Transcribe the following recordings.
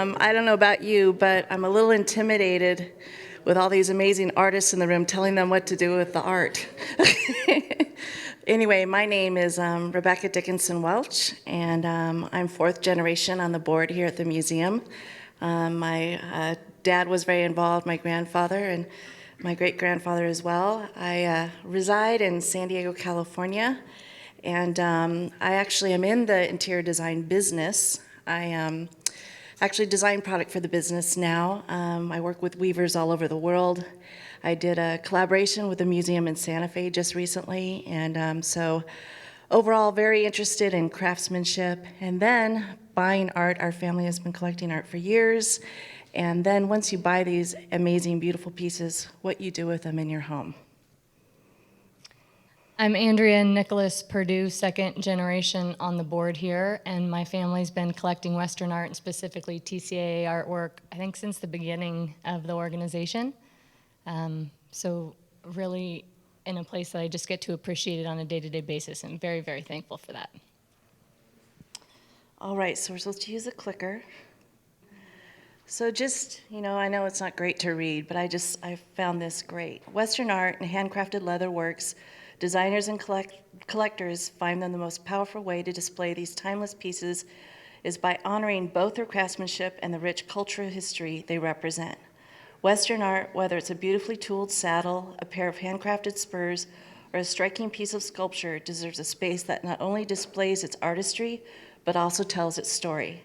I don't know about you, but I'm a little intimidated with all these amazing artists in the room telling them what to do with the art. Anyway, my name is Rebecca Dickinson-Welch, and I'm fourth generation on the board here at the museum. My dad was very involved, my grandfather, and my great-grandfather as well. I reside in San Diego, California, and I actually am in the interior design business. I actually design product for the business now. I work with weavers all over the world. I did a collaboration with a museum in Santa Fe just recently, and so overall very interested in craftsmanship. And then buying art, our family has been collecting art for years. And then once you buy these amazing, beautiful pieces, what you do with them in your home. I'm Andrea and Nicholas Perdue, second generation on the board here, and my family's been collecting Western art and specifically TCAA artwork, I think since the beginning of the organization. So really in a place that I just get to appreciate it on a day-to-day basis, and very, very thankful for that. All right, so we're supposed to use a clicker. So just, I know it's not great to read, but I found this great. Western art and handcrafted leather works, designers and collectors find them the most powerful way to display these timeless pieces is by honoring both their craftsmanship and the rich cultural history they represent. Western art, whether it's a beautifully tooled saddle, a pair of handcrafted spurs, or a striking piece of sculpture, deserves a space that not only displays its artistry, but also tells its story.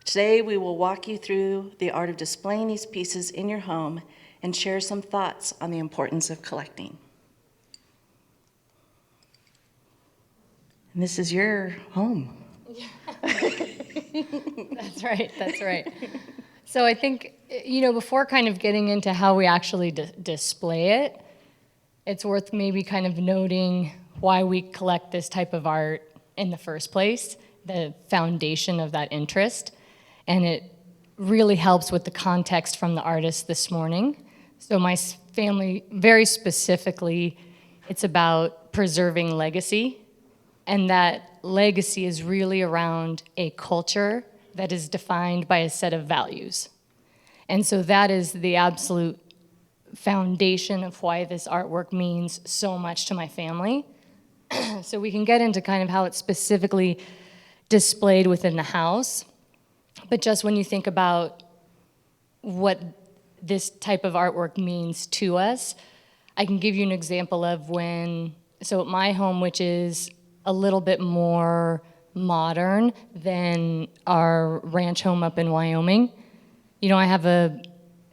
Today, we will walk you through the art of displaying these pieces in your home and share some thoughts on the importance of collecting. And this is your home. That's right, that's right. So I think, before kind of getting into how we actually display it, it's worth maybe kind of noting why we collect this type of art in the first place, the foundation of that interest. And it really helps with the context from the artist this morning. So my family, very specifically, it's about preserving legacy. And that legacy is really around a culture that is defined by a set of values. And so that is the absolute foundation of why this artwork means so much to my family. So we can get into kind of how it's specifically displayed within the house. But just when you think about what this type of artwork means to us, I can give you an example of so at my home, which is a little bit more modern than our ranch home up in Wyoming. I have a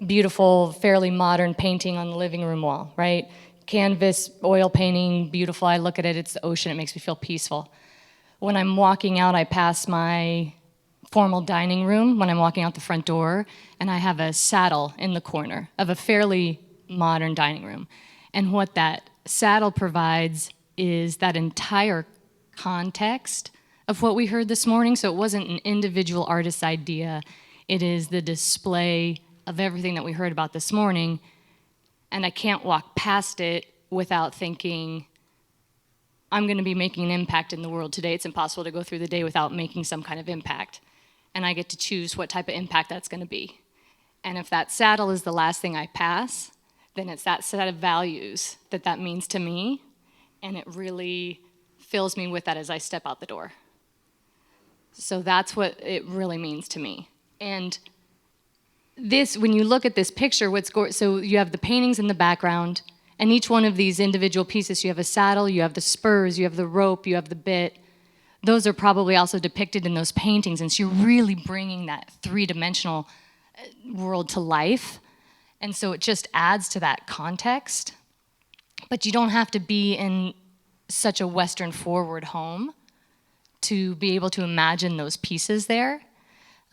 beautiful, fairly modern painting on the living room wall, right? Canvas, oil painting, beautiful. I look at it, it's the ocean, it makes me feel peaceful. When I'm walking out, I pass my formal dining room when I'm walking out the front door, and I have a saddle in the corner of a fairly modern dining room. And what that saddle provides is that entire context of what we heard this morning. So it wasn't an individual artist's idea. It is the display of everything that we heard about this morning. And I can't walk past it without thinking, I'm going to be making an impact in the world today. It's impossible to go through the day without making some kind of impact. And I get to choose what type of impact that's going to be. And if that saddle is the last thing I pass, then it's that set of values that means to me, and it really fills me with that as I step out the door. So that's what it really means to me. And this, when you look at this picture, so you have the paintings in the background, and each one of these individual pieces, you have a saddle, you have the spurs, you have the rope, you have the bit. Those are probably also depicted in those paintings, and so you're really bringing that three-dimensional world to life. And so it just adds to that context. But you don't have to be in such a Western forward home to be able to imagine those pieces there.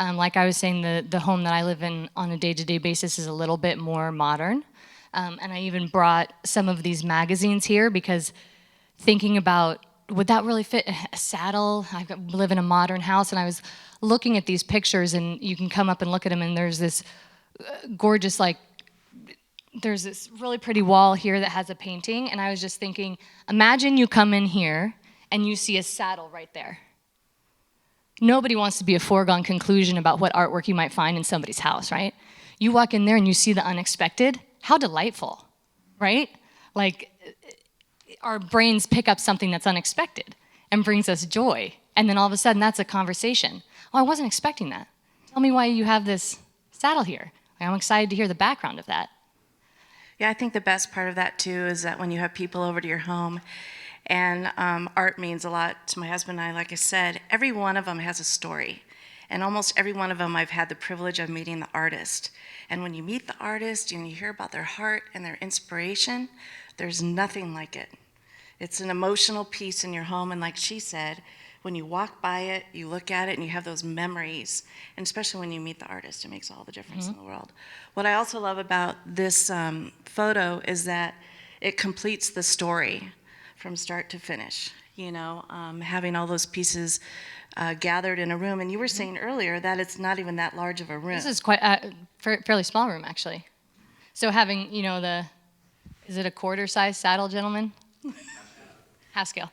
Like I was saying, the home that I live in on a day-to-day basis is a little bit more modern. And I even brought some of these magazines here because thinking about, would that really fit a saddle? I live in a modern house, and I was looking at these pictures, and you can come up and look at them, and there's this gorgeous, there's this really pretty wall here that has a painting, and I was just thinking, imagine you come in here and you see a saddle right there. nobody wants to be a foregone conclusion about what artwork you might find in somebody's house, right? You walk in there and you see the unexpected. How delightful, right? Like, our brains pick up something that's unexpected and brings us joy. And then all of a sudden, that's a conversation. Oh, I wasn't expecting that. Tell me why you have this saddle here. I'm excited to hear the background of that. Yeah, I think the best part of that too is that when you have people over to your home, and art means a lot to my husband and I, like I said, every one of them has a story. And almost every one of them I've had the privilege of meeting the artist. And when you meet the artist and you hear about their heart and their inspiration, there's nothing like it. It's an emotional piece in your home, and like she said, when you walk by it, you look at it, and you have those memories. And especially when you meet the artist, it makes all the difference in the world. What I also love about this photo is that it completes the story from start to finish. You know, having all those pieces gathered in a room. And you were saying earlier that it's not even that large of a room. This is quite a fairly small room, actually. So having, you know, is it a quarter-size saddle, gentlemen? Half scale.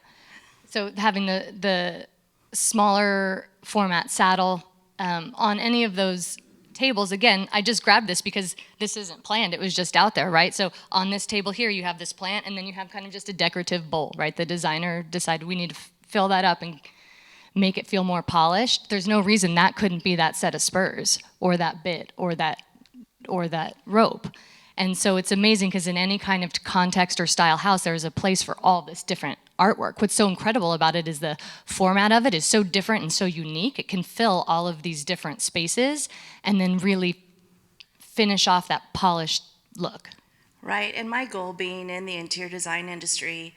So having the smaller format saddle on any of those tables, again, I just grabbed this because this isn't planned. It was just out there, right? So on this table here, you have this plant, and then you have kind of just a decorative bowl, right? The designer decided we need to fill that up and make it feel more polished. There's no reason that couldn't be that set of spurs or that bit or that rope. And so it's amazing because in any kind of context or style house, there's a place for all this different artwork. What's so incredible about it is the format of it is so different and so unique. It can fill all of these different spaces and then really finish off that polished look. Right, and my goal being in the interior design industry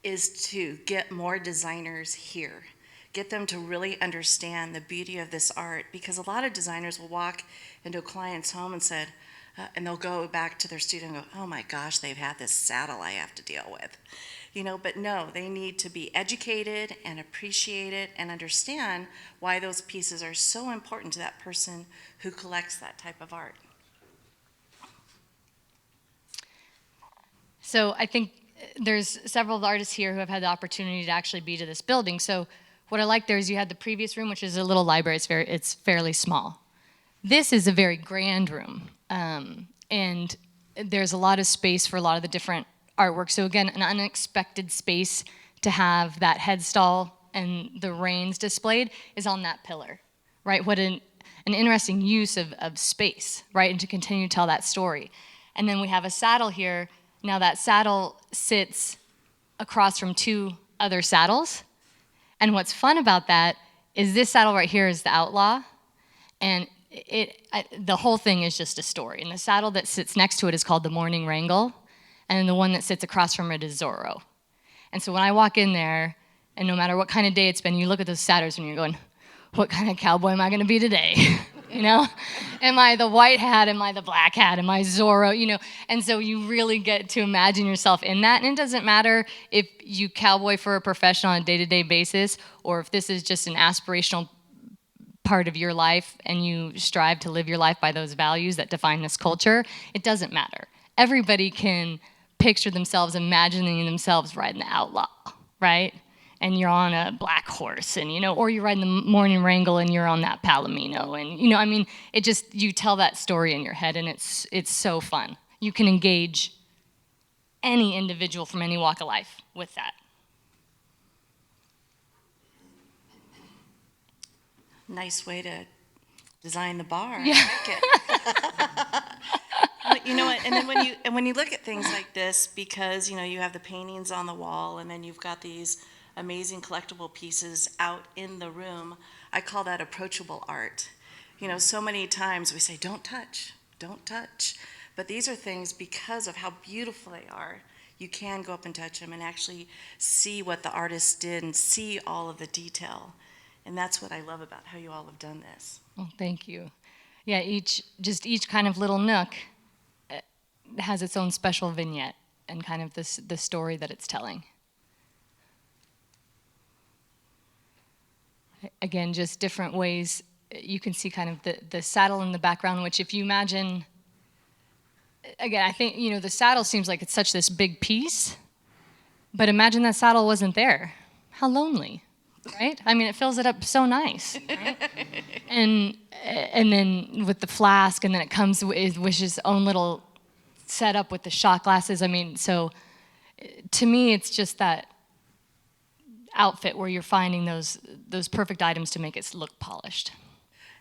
is to get more designers here. Get them to really understand the beauty of this art, because a lot of designers will walk into a client's home and said, and they'll go back to their studio and go, oh my gosh, they've had this saddle I have to deal with. You know, but no, they need to be educated and appreciate it and understand why those pieces are so important to that person who collects that type of art. So I think there's several artists here who have had the opportunity to actually be to this building. So what I like there is you had the previous room, which is a little library. It's fairly small. This is a very grand room. And there's a lot of space for a lot of the different artwork. So again, an unexpected space to have that headstall and the reins displayed is on that pillar, right? What an interesting use of space, right? And to continue to tell that story. And then we have a saddle here. Now that saddle sits across from two other saddles. And what's fun about that is this saddle right here is the Outlaw. And the whole thing is just a story. And the saddle that sits next to it is called the Morning Wrangle, and the one that sits across from it is Zorro. And so when I walk in there, and no matter what kind of day it's been, you look at those saddles and you're going, what kind of cowboy am I going to be today? You know? Am I the white hat? Am I the black hat? Am I Zorro? You know? And so you really get to imagine yourself in that. And it doesn't matter if you cowboy for a profession on a day-to-day basis, or if this is just an aspirational part of your life and you strive to live your life by those values that define this culture. It doesn't matter. Everybody can picture themselves imagining themselves riding the Outlaw, right? And you're on a black horse, and or you're riding the Morning Wrangle and you're on that Palomino, and I mean, it just, you tell that story in your head, and it's so fun. You can engage any individual from any walk of life with that. Nice way to design the bar. Yeah. I like it. You know what? And then when you look at things like this, because you have the paintings on the wall, and then you've got these amazing collectible pieces out in the room, I call that approachable art. So many times we say, don't touch, don't touch. But these are things, because of how beautiful they are, you can go up and touch them and actually see what the artist did and see all of the detail. And that's what I love about how you all have done this. Well, thank you. Yeah, each kind of little nook has its own special vignette and kind of the story that it's telling. Again, just different ways you can see kind of the saddle in the background, which if you imagine, again, I think, the saddle seems like it's such this big piece, but imagine that saddle wasn't there. How lonely. right? I mean, it fills it up so nice, right? And then with the flask, and then it comes with his own little setup with the shot glasses. I mean, so to me, it's just that outfit where you're finding those perfect items to make it look polished.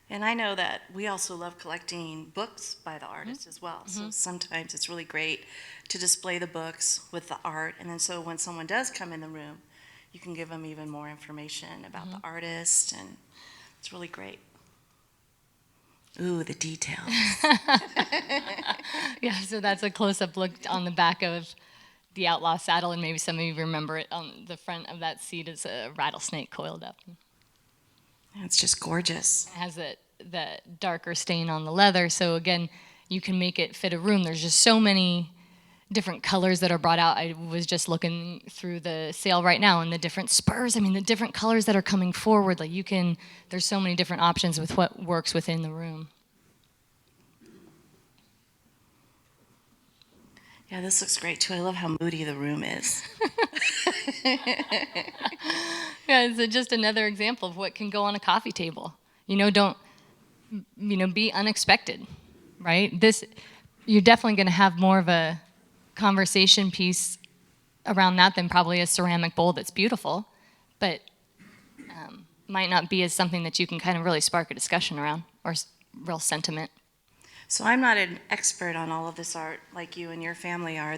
And I know that we also love collecting books by the artists as well. So sometimes it's really great to display the books with the art. And then so when someone does come in the room, you can give them even more information about the artist. And it's really great. Ooh, the details. Yeah, so that's a close-up look on the back of the Outlaw saddle, and maybe some of you remember it on the front of that seat is a rattlesnake coiled up. It's just gorgeous. It has the darker stain on the leather, so again, you can make it fit a room. There's just so many different colors that are brought out. I was just looking through the sale right now, and the different spurs, I mean, the different colors that are coming forward, like there's so many different options with what works within the room. Yeah, this looks great too. I love how moody the room is. Yeah, it's just another example of what can go on a coffee table. Be unexpected, right? You're definitely going to have more of a conversation piece around that than probably a ceramic bowl that's beautiful, but might not be as something that you can kind of really spark a discussion around or real sentiment. So I'm not an expert on all of this art like you and your family are.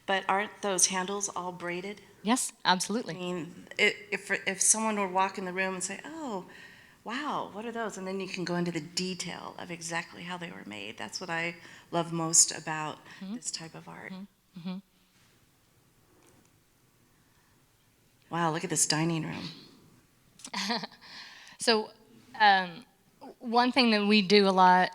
But aren't those handles all braided? Yes, absolutely. I mean, if someone were walk in the room and say, "Oh, wow, what are those?" and then you can go into the detail of exactly how they were made. That's what I love most about this type of art. Mm-hmm. Wow, look at this dining room. So one thing that we do a lot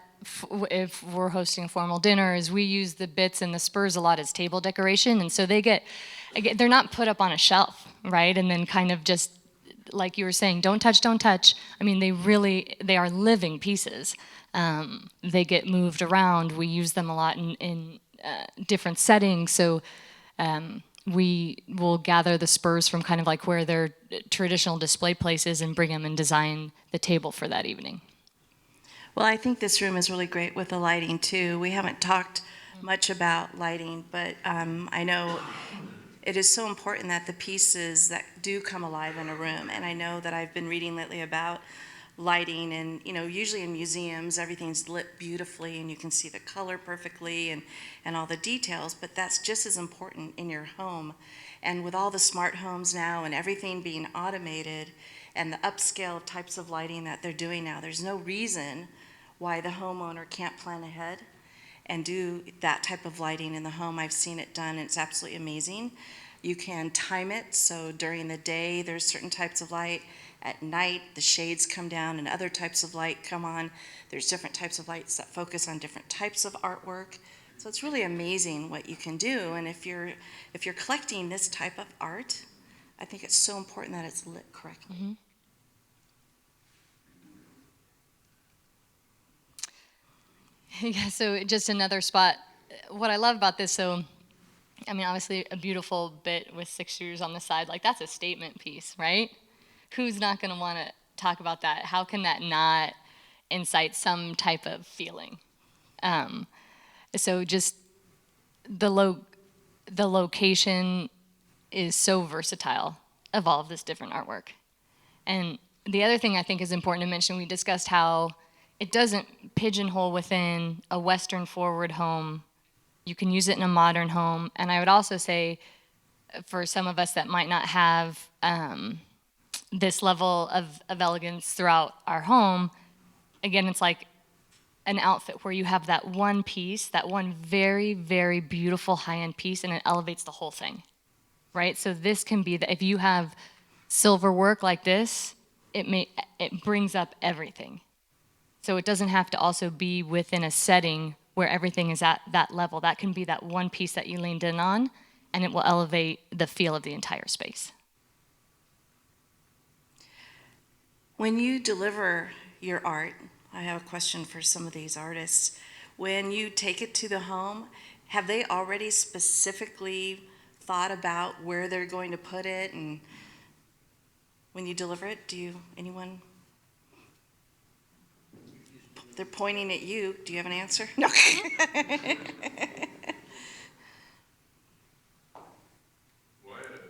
if we're hosting a formal dinner is we use the bits and the spurs a lot as table decoration, and so they're not put up on a shelf, right? And then kind of just like you were saying, don't touch, don't touch. I mean, they are living pieces. They get moved around. We use them a lot in different settings. So we will gather the spurs from kind of like where their traditional display places and bring them and design the table for that evening. Well, I think this room is really great with the lighting too. We haven't talked much about lighting, but I know it is so important that the pieces that do come alive in a room, and I know that I've been reading lately about lighting, and usually in museums everything's lit beautifully and you can see the color perfectly and all the details, but that's just as important in your home. And with all the smart homes now and everything being automated and the upscale types of lighting that they're doing now, there's no reason why the homeowner can't plan ahead and do that type of lighting in the home. I've seen it done, and it's absolutely amazing. You can time it, so during the day there's certain types of light. At night the shades come down and other types of light come on. There's different types of lights that focus on different types of artwork. So it's really amazing what you can do, and if you're collecting this type of art, I think it's so important that it's lit correctly. Mm-hmm. Yeah, so just another spot. What I love about this, so, I mean, obviously a beautiful bit with 6 screws on the side, like that's a statement piece, right? Who's not going to want to talk about that? How can that not incite some type of feeling? So just the location is so versatile of all of this different artwork. And the other thing I think is important to mention, we discussed how it doesn't pigeonhole within a Western forward home. You can use it in a modern home. And I would also say for some of us that might not have this level of elegance throughout our home, again, it's like an outfit where you have that one piece, that one very, very beautiful high-end piece, and it elevates the whole thing, right? So this can be if you have silver work like this, it brings up everything. So it doesn't have to also be within a setting where everything is at that level. That can be that one piece that you leaned in on, and it will elevate the feel of the entire space. When you deliver your art, I have a question for some of these artists. When you take it to the home, have they already specifically thought about where they're going to put it and when you deliver it, anyone? They're pointing at you. Do you have an answer? No. Well, I had a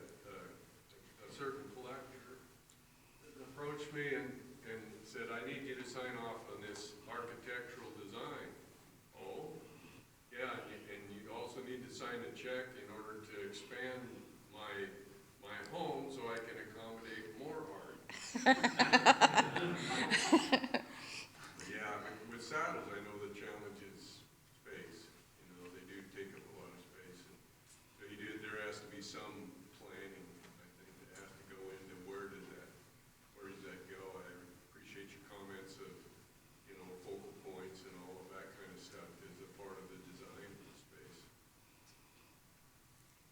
certain collector approached me and said, I need you to sign off on this architectural design. Oh, yeah, and you also need to sign a check in order to expand my home so I can accommodate more art. Yeah, with saddles, I know the challenge is space. You know, they do take up a lot of space. And so there has to be some planning, I think, that has to go into where does that go? I appreciate your comments of, focal points and all of that kind of stuff is a part of the design of the space.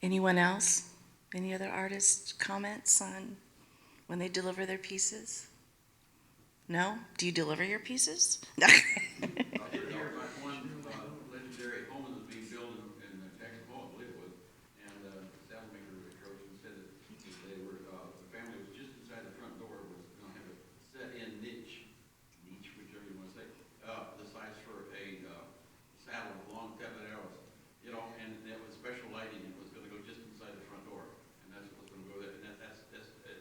Anyone else? Any other artists' comments on when they deliver their pieces? No? Do you deliver your pieces? No. Here, like one legendary home that was being built in Texas, I believe it was, and the saddlemaker approached and said that they were, the family was just inside the front door, was going to have a set-in niche, whichever you want to say, the size for a saddle with long tethered arrows, and that was special lighting, and it was going to go just inside the front door, and that's what was going to go there, and that's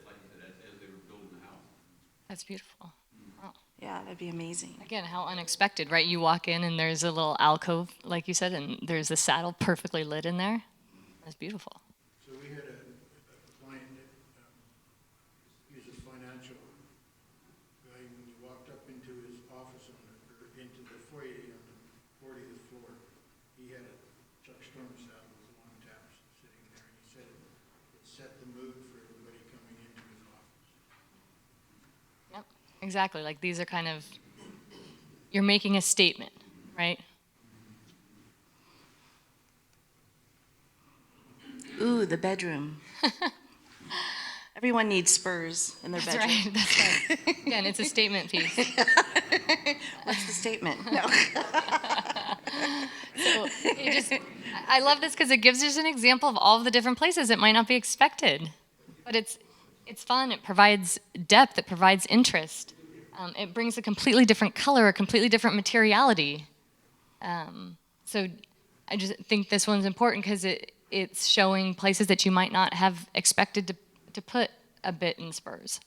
like you said, that's as they were building the house. That's beautiful. Yeah, that'd be amazing. Again, how unexpected, right? You walk in and there's a little alcove, like you said, and there's a saddle perfectly lit in there. That's beautiful. So we had a client that he's a financial guy. When you walked up into his office or into the foyer on the 40th floor, he had a Chuck Storm saddle with long taps sitting there, and he said it set the mood for everybody coming into his office. Yep, exactly. Like these are kind of, you're making a statement, right? Ooh, the bedroom. Everyone needs spurs in their That's bedroom. right. That's right. Again, it's a statement piece. What's the statement? No. So I love this because it gives us an example of all of the different places it might not be expected, but it's fun. It provides depth. It provides interest. It brings a completely different color, a completely different materiality. So I just think this one's important because it's showing places that you might not have expected to put a bit in spurs.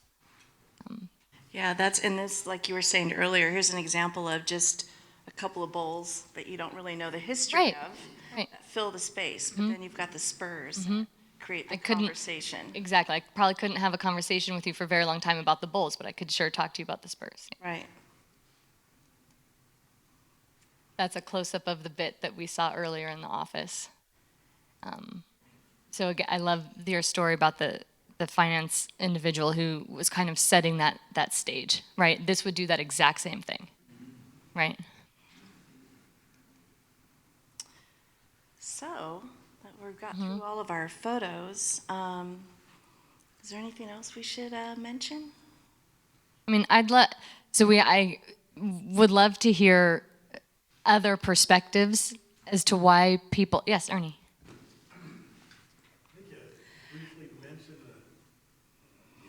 Yeah, that's in this, like you were saying earlier, here's an example of just a couple of bowls that you don't really know the history Right, of right. that fill the space, but then you've got the spurs that create the I couldn't- conversation. Exactly. I probably couldn't have a conversation with you for a very long time about the bowls, but I could sure talk to you about the spurs. Right. That's a close-up of the bit that we saw earlier in the office. So again, I love your story about the finance individual who was kind of setting that stage, right? This would do that exact same thing, right? So, that we've got through all of our photos, is there anything else we should mention? I mean, I would love to hear other perspectives as to why people. Yes, Ernie. I think you briefly mentioned that,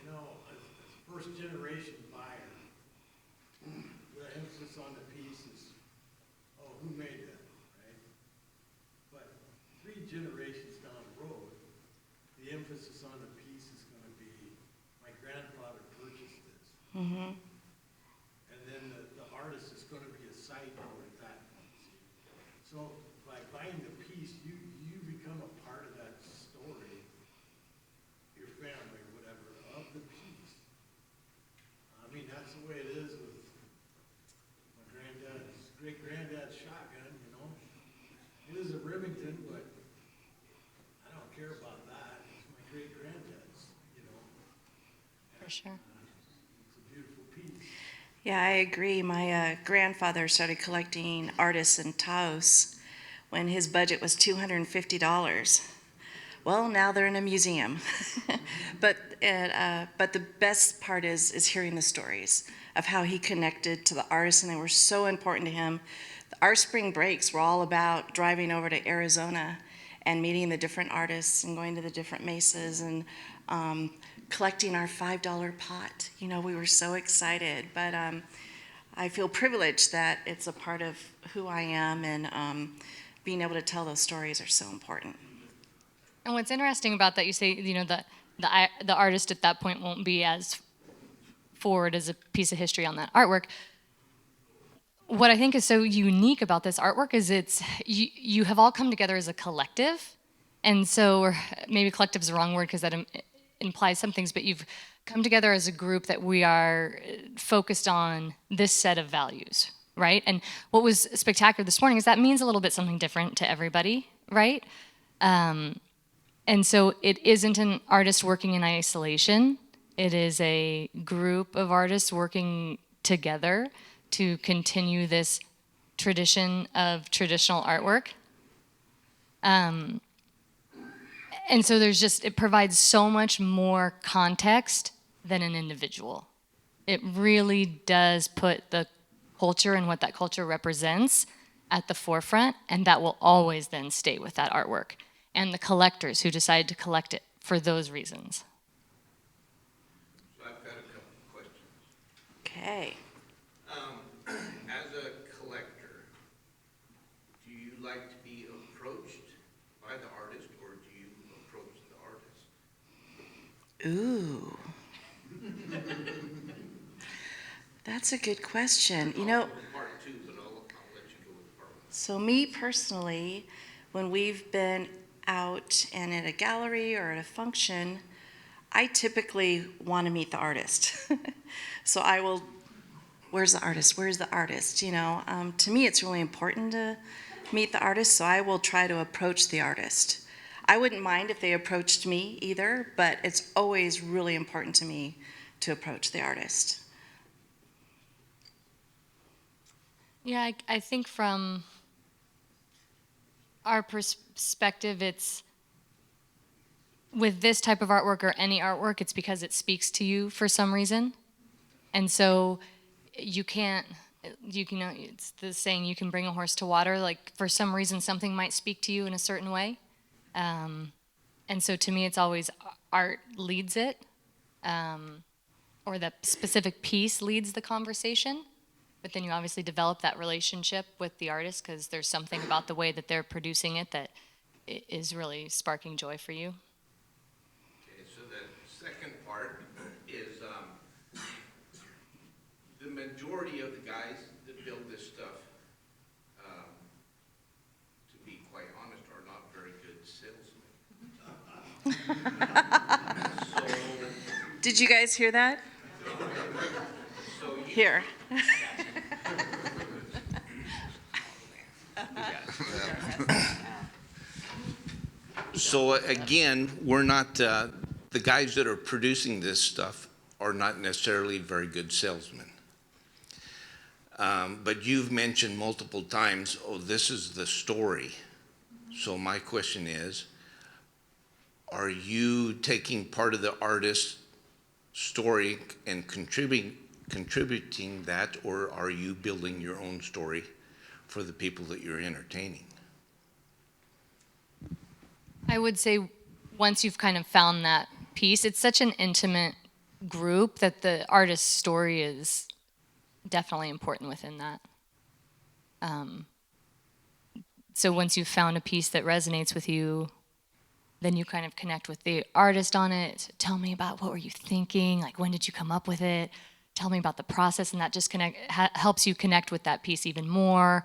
as first generation buyer, the emphasis on the piece is, oh, who made that, right? But 3 generations down the road, the emphasis on the piece is going to be, my grandfather purchased this. Mm-hmm. And then the artist is going to be a side note at that point. See? So by buying the piece, you become a part of that story, your family or whatever, of the piece. I mean, that's the way it is with my great-granddad's shotgun, It is a Remington, but I don't care about that. It's my great-granddad's, For sure. It's a beautiful piece. Yeah, I agree. My grandfather started collecting artists in Taos when his budget was $250. Well, now they're in a museum. But the best part is hearing the stories of how he connected to the artists, and they were so important to him. Our spring breaks were all about driving over to Arizona and meeting the different artists and going to the different mesas and collecting our $5 pot. You know, we were so excited, but I feel privileged that it's a part of who I am, and being able to tell those stories are so important. And what's interesting about that, you say, you know, the artist at that point won't be as forward as a piece of history on that artwork. What I think is so unique about this artwork is you have all come together as a collective, and so, or maybe collective is the wrong word because that implies some things, but you've come together as a group that we are focused on this set of values, right? And what was spectacular this morning is that means a little bit something different to everybody, right? And so it isn't an artist working in isolation. It is a group of artists working together to continue this tradition of traditional artwork. And so it provides so much more context than an individual. It really does put the culture and what that culture represents at the forefront, and that will always then stay with that artwork and the collectors who decide to collect it for those reasons. So I've got a couple of questions. Okay. As a collector, do you like to be approached by the artist, or do you approach the artist? Ooh. That's a good question. You know, Part two, but I'll let you go with part one. so me personally, when we've been out and at a gallery or at a function, I typically want to meet the artist. So I will, where's the artist? Where's the artist? You know, to me, it's really important to meet the artist, so I will try to approach the artist. I wouldn't mind if they approached me either, but it's always really important to me to approach the artist. Yeah, I think from our perspective, it's with this type of artwork or any artwork, it's because it speaks to you for some reason. And so you can, it's the saying, you can bring a horse to water. Like, for some reason, something might speak to you in a certain way. And so to me, it's always art leads it, or the specific piece leads the conversation. But then you obviously develop that relationship with the artist because there's something about the way that they're producing it that is really sparking joy for you. Okay, so the second part is, the majority of the guys that build this stuff, to be quite honest, are not very good salesmen. So, Did you guys hear that? so you, Here. so again, we're not, the guys that are producing this stuff are not necessarily very good salesmen. But you've mentioned multiple times, oh, this is the story. So my question is, are you taking part of the artist's story and contributing that, or are you building your own story for the people that you're entertaining? I would say once you've kind of found that piece, it's such an intimate group that the artist's story is definitely important within that. So once you've found a piece that resonates with you, then you kind of connect with the artist on it. Tell me about, what were you thinking? Like, when did you come up with it? Tell me about the process, and that just helps you connect with that piece even more.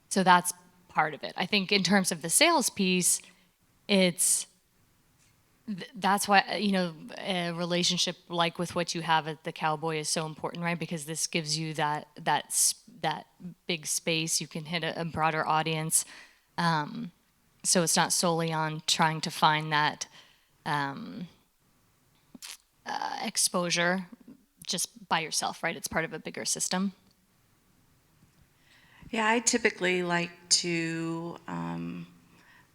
So that's part of it. I think in terms of the sales piece, that's why, you know, a relationship like with what you have at the Cowboy is so important, right? Because this gives you that big space. You can hit a broader audience. So it's not solely on trying to find that exposure just by yourself, right? It's part of a bigger system. Yeah, I typically like to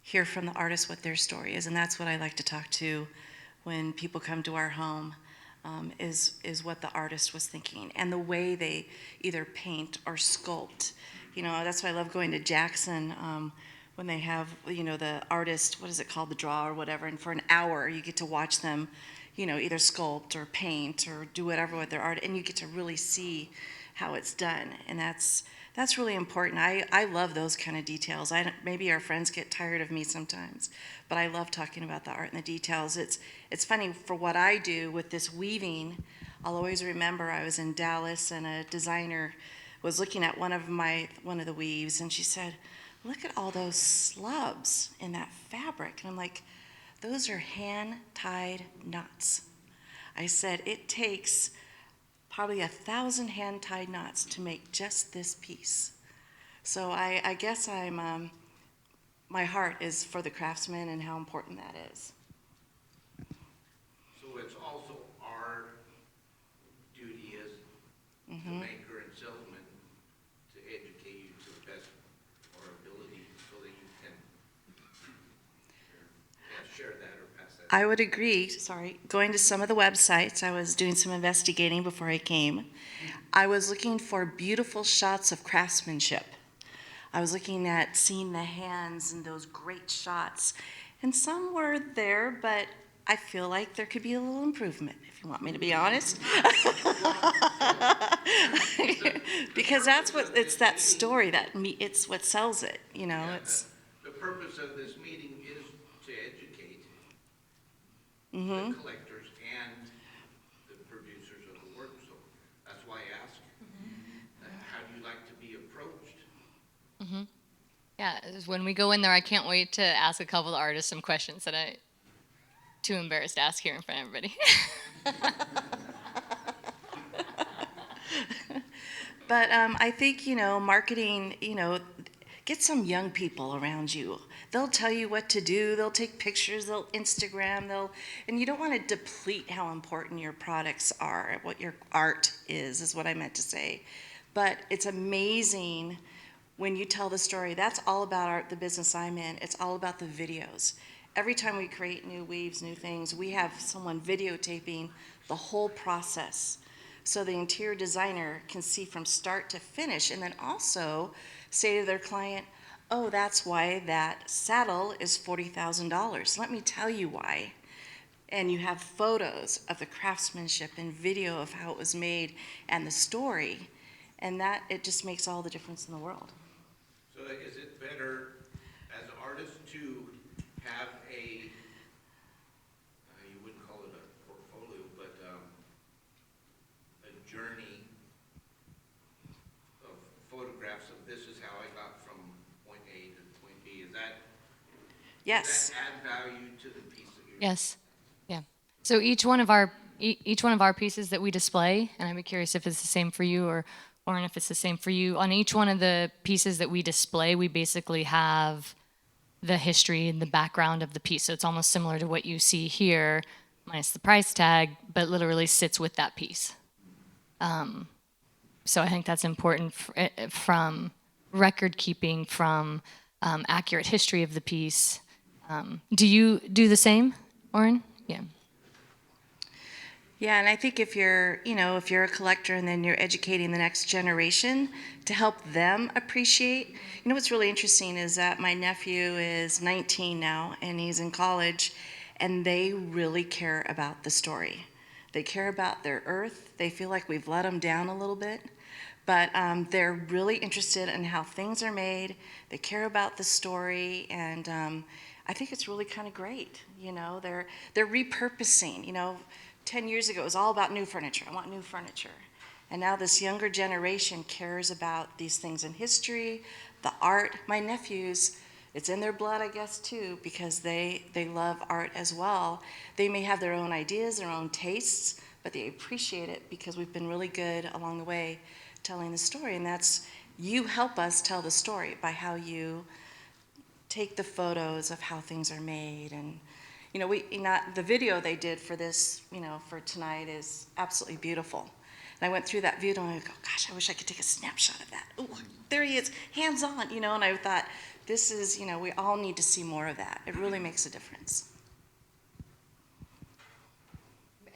hear from the artist what their story is, and that's what I like to talk to when people come to our home, is what the artist was thinking and the way they either paint or sculpt. You know, that's why I love going to Jackson when they have, you know, the artist, what is it called, the draw or whatever, and for an hour you get to watch them, either sculpt or paint or do whatever with their art, and you get to really see how it's done, and that's really important. I love those kind of details. Maybe our friends get tired of me sometimes, but I love talking about the art and the details. It's funny, for what I do with this weaving, I'll always remember I was in Dallas and a designer was looking at one of the weaves, and she said, "Look at all those slubs in that fabric." And I'm like, "Those are hand-tied knots." I said, "It takes probably 1,000 hand-tied knots to make just this piece." So I guess my heart is for the craftsman and how important that is. So it's also our duty as the maker and salesman to educate you to the best of our ability so that you can share that or pass that. I would agree, sorry, going to some of the websites, I was doing some investigating before I came. I was looking for beautiful shots of craftsmanship. I was looking at seeing the hands and those great shots. And some were there, but I feel like there could be a little improvement, if you want me to be honest. Because it's that story, it's what sells it, Yeah, it's. the purpose of this meeting is to educate Mhm. the collectors and the producers of the work, so that's why I ask, how do you like to be approached? Yeah, when we go in there, I can't wait to ask a couple of artists some questions that I'm too embarrassed to ask here in front of everybody. But I think, marketing, get some young people around you. They'll tell you what to do. They'll take pictures. They'll Instagram. And you don't want to deplete how important your products are, what your art is what I meant to say. But it's amazing when you tell the story. That's all about the business I'm in. It's all about the videos. Every time we create new weaves, new things, we have someone videotaping the whole process, so the interior designer can see from start to finish, and then also say to their client, "Oh, that's why that saddle is $40,000. Let me tell you why." And you have photos of the craftsmanship and video of how it was made and the story, and that it just makes all the difference in the world. So is it better as an artist to have you wouldn't call it a portfolio, but a journey of photographs of this is how I got from point A to point B? Yes. Does that add value to the piece that you're? Yes. Yeah. So each one of our pieces that we display, and I'd be curious if it's the same for you or if it's the same for you. On each one of the pieces that we display, we basically have the history and the background of the piece. So it's almost similar to what you see here, minus the price tag, but literally sits with that piece. So I think that's important from record keeping, from accurate history of the piece. Do you do the same, Oren? Yeah. Yeah, and I think if you're a collector and then you're educating the next generation to help them appreciate, what's really interesting is that my nephew is 19 now and he's in college, and they really care about the story. They care about their earth. They feel like we've let them down a little bit, but they're really interested in how things are made. They care about the story, and I think it's really kind of great. They're repurposing. 10 years ago, it was all about new furniture. I want new furniture. And now this younger generation cares about these things in history, the art. My nephews, it's in their blood, I guess, too, because they love art as well. They may have their own ideas, their own tastes, but they appreciate it because we've been really good along the way telling the story. And that's, you help us tell the story by how you take the photos of how things are made. And the video they did for this, for tonight is absolutely beautiful. And I went through that video and I go, gosh, I wish I could take a snapshot of that. Oh, there he is, hands on, and I thought, this is, we all need to see more of that. It really makes a difference.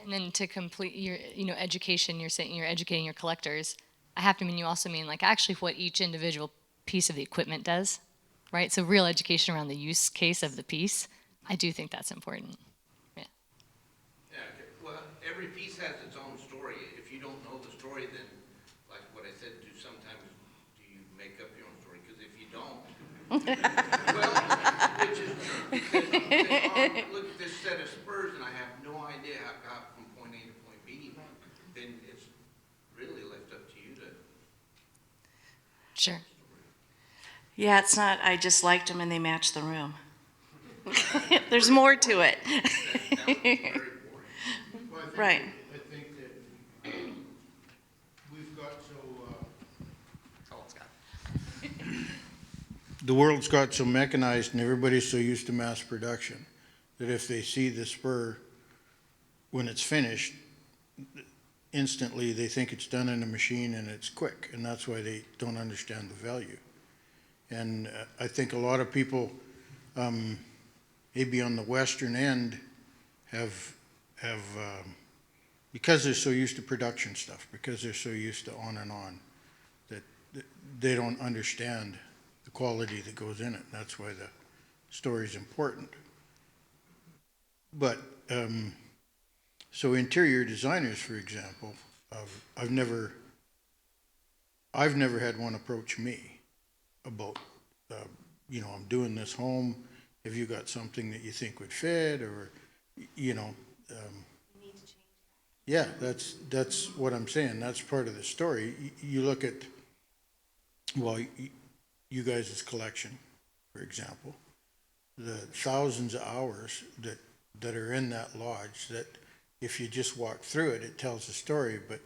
And then to complete your, education, you're saying you're educating your collectors. I have to mean, you also mean like actually what each individual piece of the equipment does, right? So real education around the use case of the piece. I do think that's important. Yeah. Yeah, every piece has its own story. If you don't know the story, then, like what I said, sometimes do you make up your own story? Because if you don't, well, which is true. Then, look at this set of spurs, and I have no idea how it got from point A to point B. Then it's really left up to you to. Sure. Yeah, it's not, I just liked them and they matched the room. There's more to it. That would be very boring. Well, Right. I think that we've got the world's got so mechanized and everybody's so used to mass production that if they see the spur when it's finished, instantly they think it's done in a machine and it's quick, and that's why they don't understand the value. And I think a lot of people, maybe on the western end, have because they're so used to production stuff, because they're so used to on and on, that they don't understand the quality that goes in it. That's why the story's important. But so interior designers, for example, I've never had one approach me about, I'm doing this home. Have you got something that you think would fit, or, yeah, that's what I'm saying. That's part of the story. You look at, well, you guys' collection, for example, the thousands of hours that are in that lodge, that if you just walk through it, it tells a story, but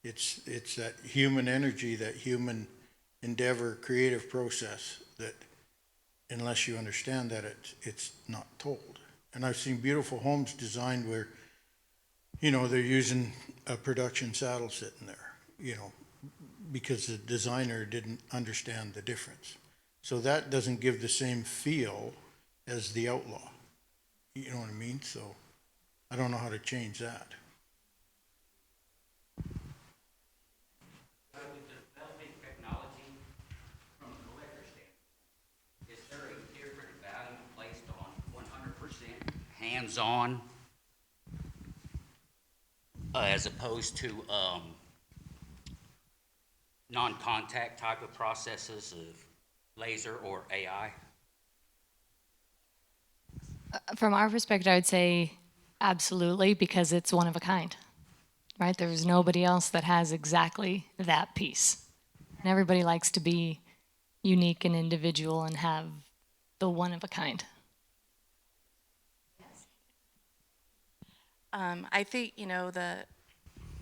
it's that human energy, that human endeavor, creative process, that unless you understand that, it's not told. And I've seen beautiful homes designed where, they're using a production saddle sitting there, because the designer didn't understand the difference. So that doesn't give the same feel as the outlaw. You know what I mean? So I don't know how to change that. With developing technology from a collector standpoint, is there a different value placed on 100% hands-on as opposed to non-contact type of processes of laser or AI? From our perspective, I would say absolutely, because it's one of a kind, right? There's nobody else that has exactly that piece. And everybody likes to be unique and individual and have the one of a kind. I think, a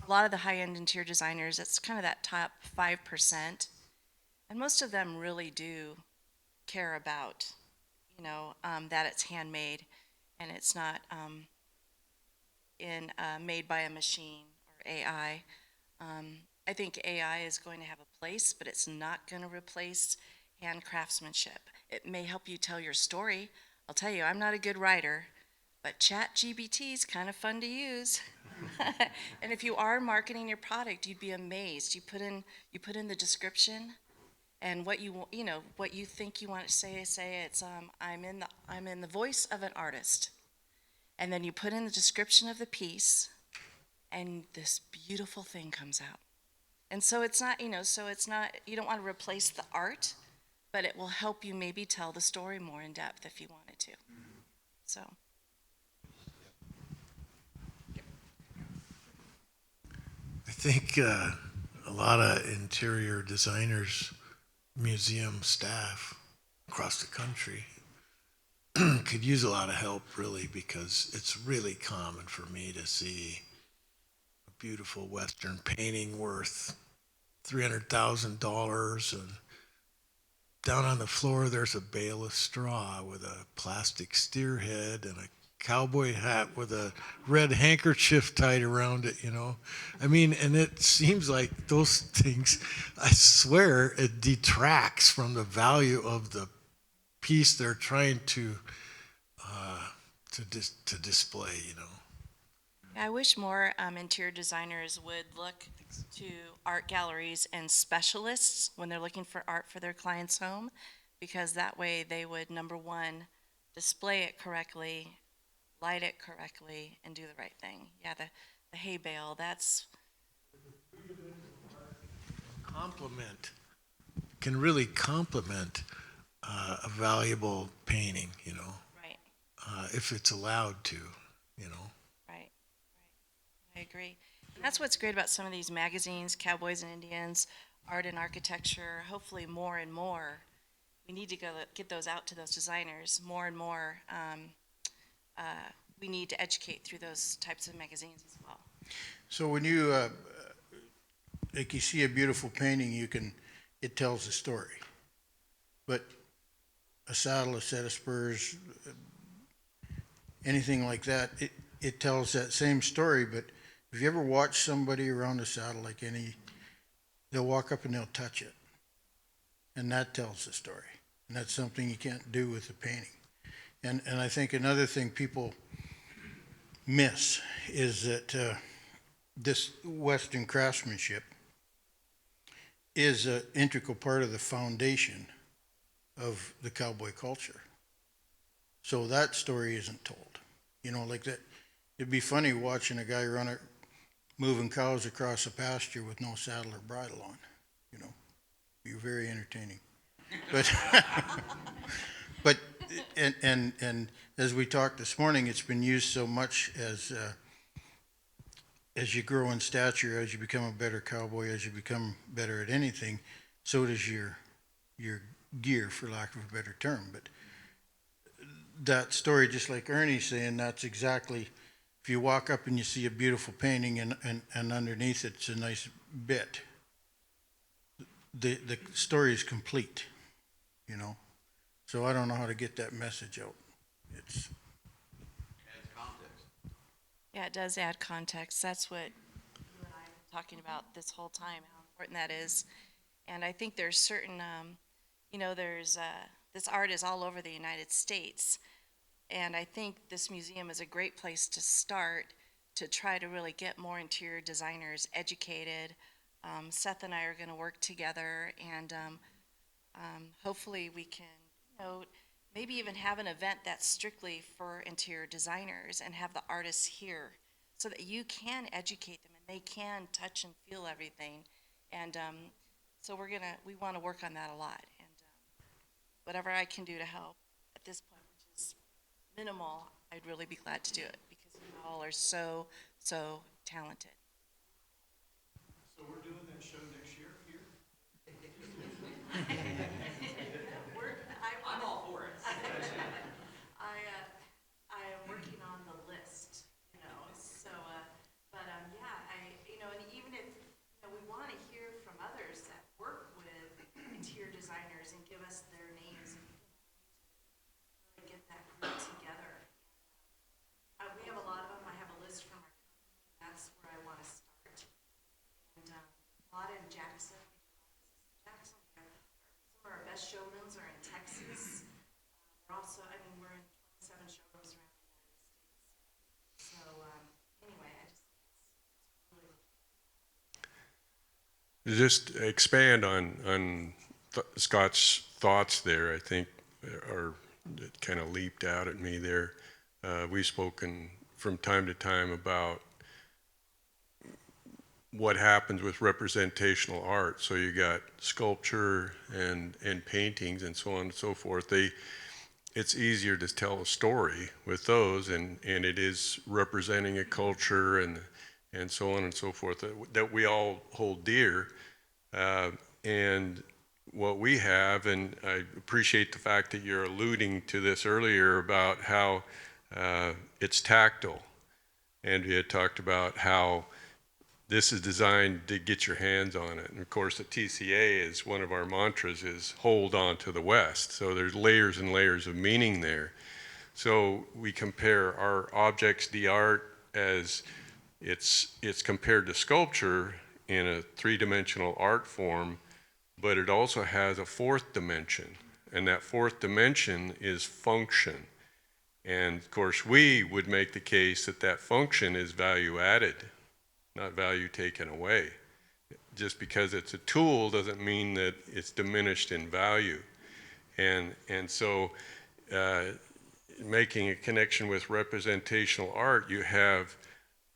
lot of the high-end interior designers, it's kind of that top 5%. And most of them really do care about, that it's handmade and it's not made by a machine or AI. I think AI is going to have a place, but it's not going to replace hand craftsmanship. It may help you tell your story. I'll tell you, I'm not a good writer, but ChatGPT is kind of fun to use. And if you are marketing your product, you'd be amazed. You put in the description and what you think you want to say. It's I'm in the voice of an artist, and then you put in the description of the piece, and this beautiful thing comes out. And so it's not, you don't want to replace the art, but it will help you maybe tell the story more in depth if you wanted to. So. I think a lot of interior designers, museum staff across the country could use a lot of help, really, because it's really common for me to see a beautiful Western painting worth $300,000, and down on the floor there's a bale of straw with a plastic steer head and a cowboy hat with a red handkerchief tied around it, I mean, and it seems like those things, I swear, it detracts from the value of the piece they're trying to display, I wish more interior designers would look to art galleries and specialists when they're looking for art for their client's home, because that way they would, number one, display it correctly, light it correctly, and do the right thing. Yeah, the hay bale. That's Can really complement a valuable painting, right, if it's allowed to, you know. right. I agree. And that's what's great about some of these magazines, Cowboys and Indians, Art and Architecture. Hopefully, more and more, we need to go get those out to those designers. More and more, we need to educate through those types of magazines as well. So when you, like you see a beautiful painting, it tells a story. But a saddle, a set of spurs, anything like that, it tells that same story. But if you ever watch somebody around a saddle, they'll walk up and they'll touch it. And that tells the story. And that's something you can't do with a painting. And I think another thing people miss is that this Western craftsmanship is an integral part of the foundation of the cowboy culture. So that story isn't told. Like that, it'd be funny watching a guy moving cows across a pasture with no saddle or bridle on, Be very entertaining. But, but, and as we talked this morning, it's been used so much as you grow in stature, as you become a better cowboy, as you become better at anything, so does your gear, for lack of a better term. But that story, just like Ernie's saying, that's exactly, if you walk up and you see a beautiful painting and underneath it's a nice bit, the story is complete, So I don't know how to get that message out. It's Adds context. Yeah, it does add context. That's what you and I have been talking about this whole time, how important that is. And I think there's certain, this art is all over the United States. And I think this museum is a great place to start to try to really get more interior designers educated. Seth and I are going to work together, and hopefully we can, maybe even have an event that's strictly for interior designers and have the artists here so that you can educate them and they can touch and feel everything. And so we want to work on that a lot. And whatever I can do to help at this point, which is minimal, I'd really be glad to do it because you all are so, so talented. So we're doing that show next year here? I'm all for it. I am working on the list, so, and even if, we want to hear from others that work with interior designers and give us their names and really get that group together. We have a lot of them. I have a list from our company. That's where I want to start. And a lot in Jackson. Some of our best showrooms are in Texas. We're also, we're in 27 showrooms around the United States. So, anyway, I just think it's really. Just expand on Scott's thoughts there, I think, are kind of leaped out at me there. We've spoken from time to time about what happens with representational art. So you got sculpture and paintings and so on and so forth. It's easier to tell a story with those, and it is representing a culture and so on and so forth that we all hold dear. And what we have, and I appreciate the fact that you're alluding to this earlier about how it's tactile. Andrea talked about how this is designed to get your hands on it. And of course, the TCAA is one of our mantras is hold on to the West. So there's layers and layers of meaning there. So we compare our objects d'art as it's compared to sculpture in a three-dimensional art form, but it also has a fourth dimension. And that fourth dimension is function. And of course, we would make the case that function is value added, not value taken away. Just because it's a tool doesn't mean that it's diminished in value. And so making a connection with representational art, you have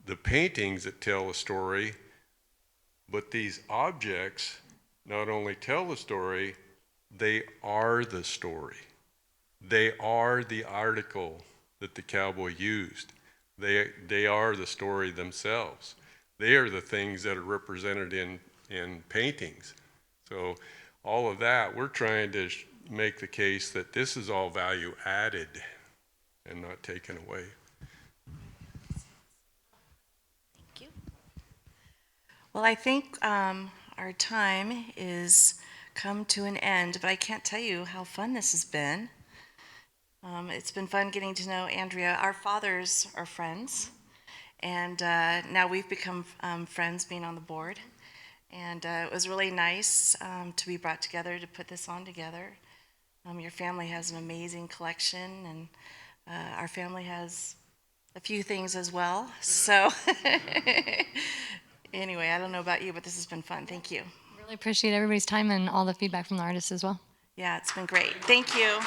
the paintings that tell a story, but these objects not only tell the story, they are the story. They are the article that the cowboy used. They are the story themselves. They are the things that are represented in paintings. So all of that, we're trying to make the case that this is all value added and not taken away. Thank you. Well, I think our time is come to an end, but I can't tell you how fun this has been. It's been fun getting to know Andrea. Our fathers are friends, and now we've become friends being on the board. And it was really nice to be brought together to put this on together. Your family has an amazing collection, and our family has a few things as well. So anyway, I don't know about you, but this has been fun. Thank you. Really appreciate everybody's time and all the feedback from the artists as well. Yeah, it's been great. Thank you.